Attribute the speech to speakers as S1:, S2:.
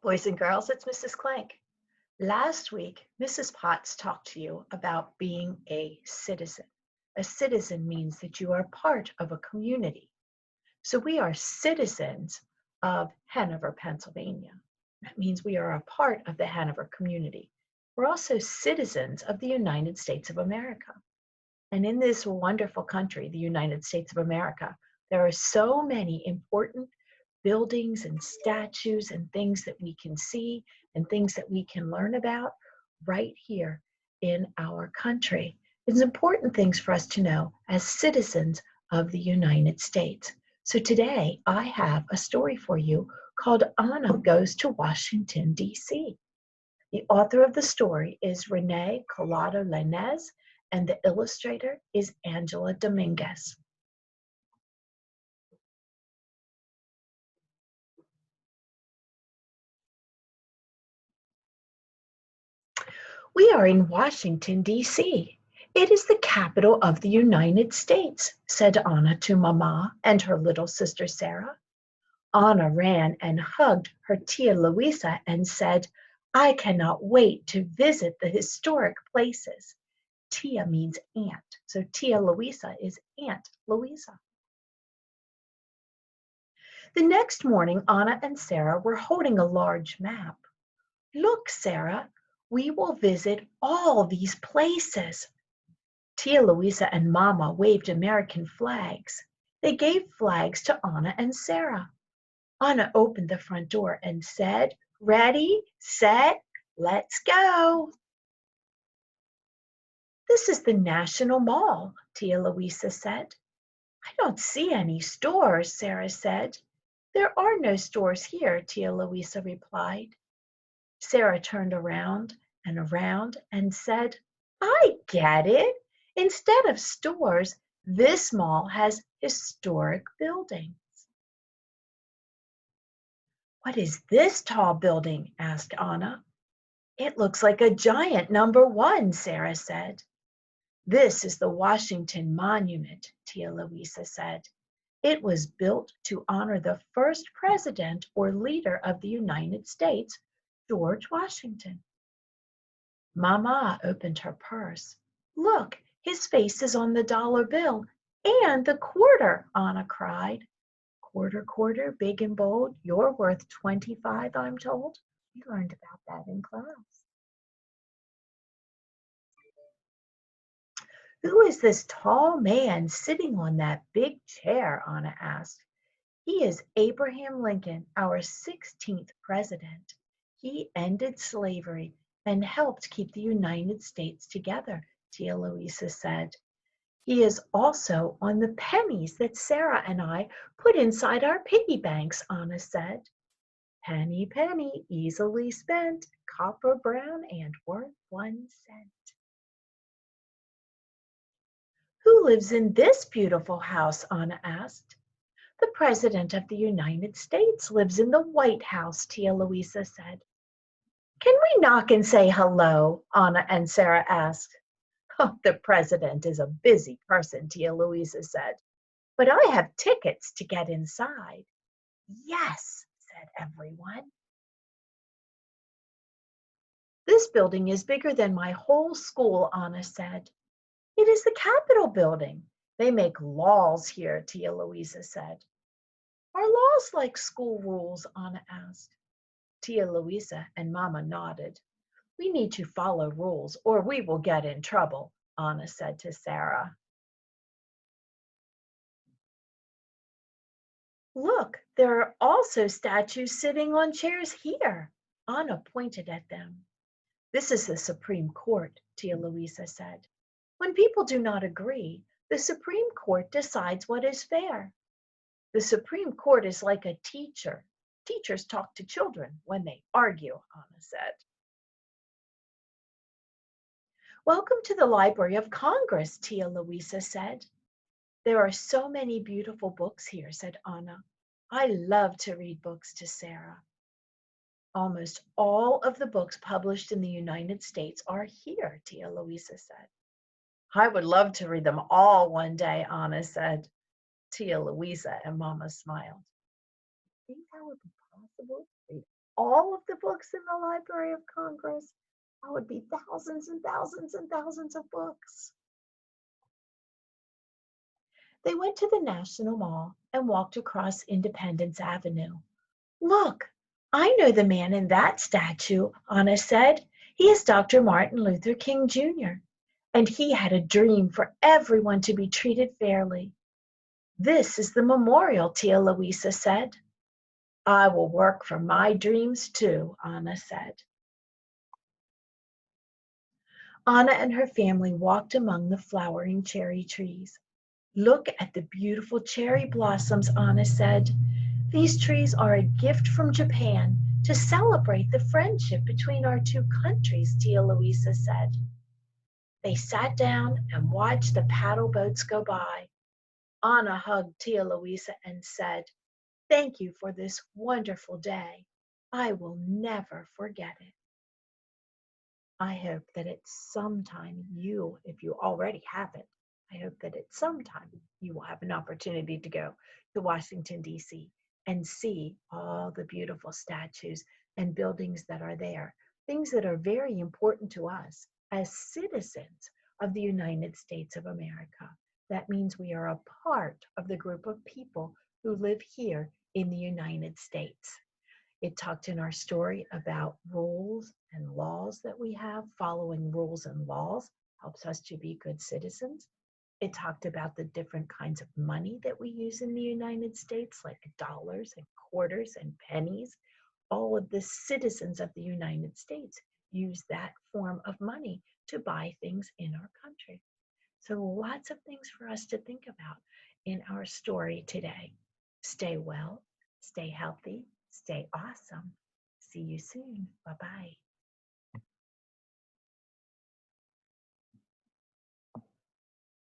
S1: Boys and girls, it's Mrs. Clank. Last week, Mrs. Potts talked to you about being a citizen. A citizen means that you are part of a community. So we are citizens of Hanover, Pennsylvania. That means we are a part of the Hanover community. We're also citizens of the United States of America. And in this wonderful country, the United States of America, there are so many important buildings and statues and things that we can see and things that we can learn about right here in our country. It's important things for us to know as citizens of the United States. So today I have a story for you called Anna Goes to Washington, D.C. The author of the story is Renee Collado Lenez, and the illustrator is Angela Dominguez. We are in Washington, D.C. It is the capital of the United States, said Anna to Mama and her little sister Sarah. Anna ran and hugged her tia Louisa and said, I cannot wait to visit the historic places. Tia means aunt, so tia Louisa is Aunt Louisa. The next morning, Anna and Sarah were holding a large map. Look, Sarah, we will visit all these places. Tia Louisa and Mama waved American flags. They gave flags to Anna and Sarah. Anna opened the front door and said, Ready, set, let's go. This is the National Mall, Tia Louisa said. I don't see any stores, Sarah said. There are no stores here, Tia Louisa replied. Sarah turned around and said, I get it. Instead of stores, this mall has historic buildings. What is this tall building? Asked Anna. It looks like a giant #1, Sarah said. This is the Washington Monument, Tia Louisa said. It was built to honor the first president or leader of the United States, George Washington. Mama opened her purse. Look, his face is on the dollar bill and the quarter, Anna cried. Quarter, quarter, big and bold, you're worth 25, I'm told. We learned about that in class. Who is this tall man sitting on that big chair? Anna asked. He is Abraham Lincoln, our 16th president. He ended slavery and helped keep the United States together, Tia Louisa said. He is also on the pennies that Sarah and I put inside our piggy banks, Anna said. Penny, penny, easily spent, copper brown and worth 1 cent. Who lives in this beautiful house? Anna asked. The President of the United States lives in the White House, Tia Louisa said. Can we knock and say hello? Anna and Sarah asked. Oh, the President is a busy person, Tia Louisa said. But I have tickets to get inside. Yes, said everyone. This building is bigger than my whole school, Anna said. It is the Capitol building. They make laws here, Tia Louisa said. Are laws like school rules? Anna asked. Tia Louisa and Mama nodded. We need to follow rules or we will get in trouble, Anna said to Sarah. Look, there are also statues sitting on chairs here. Anna pointed at them. This is the Supreme Court, Tia Louisa said. When people do not agree, the Supreme Court decides what is fair. The Supreme Court is like a teacher. Teachers talk to children when they argue, Anna said. Welcome to the Library of Congress, Tia Louisa said. There are so many beautiful books here, said Anna. I love to read books to Sarah. Almost all of the books published in the United States are here, Tia Louisa said. I would love to read them all one day, Anna said. Tia Louisa and Mama smiled. Think that would be possible? Read all of the books in the Library of Congress, that would be thousands and thousands and thousands of books. They went to the National Mall and walked across Independence Avenue. Look, I know the man in that statue, Anna said. He is Dr. Martin Luther King Jr., and he had a dream for everyone to be treated fairly. This is the memorial, Tia Louisa said. I will work for my dreams too, Anna said. Anna and her family walked among the flowering cherry trees. Look at the beautiful cherry blossoms, Anna said. These trees are a gift from Japan to celebrate the friendship between our two countries, Tia Louisa said. They sat down and watched the paddle boats go by. Anna hugged Tia Louisa and said, Thank you for this wonderful day. I will never forget it. I hope that at some time you, if you already haven't, I hope that at some time you will have an opportunity to go to Washington, D.C. and see all the beautiful statues and buildings that are there, things that are very important to us as citizens of the United States of America. That means we are a part of the group of people who live here in the United States. It talked in our story about rules and laws that we have. Following rules and laws helps us to be good citizens. It talked about the different kinds of money that we use in the United States, like dollars and quarters and pennies. All of the citizens of the United States use that form of money to buy things in our country. So lots of things for us to think about in our story today. Stay well, stay healthy, stay awesome. See you soon. Bye-bye.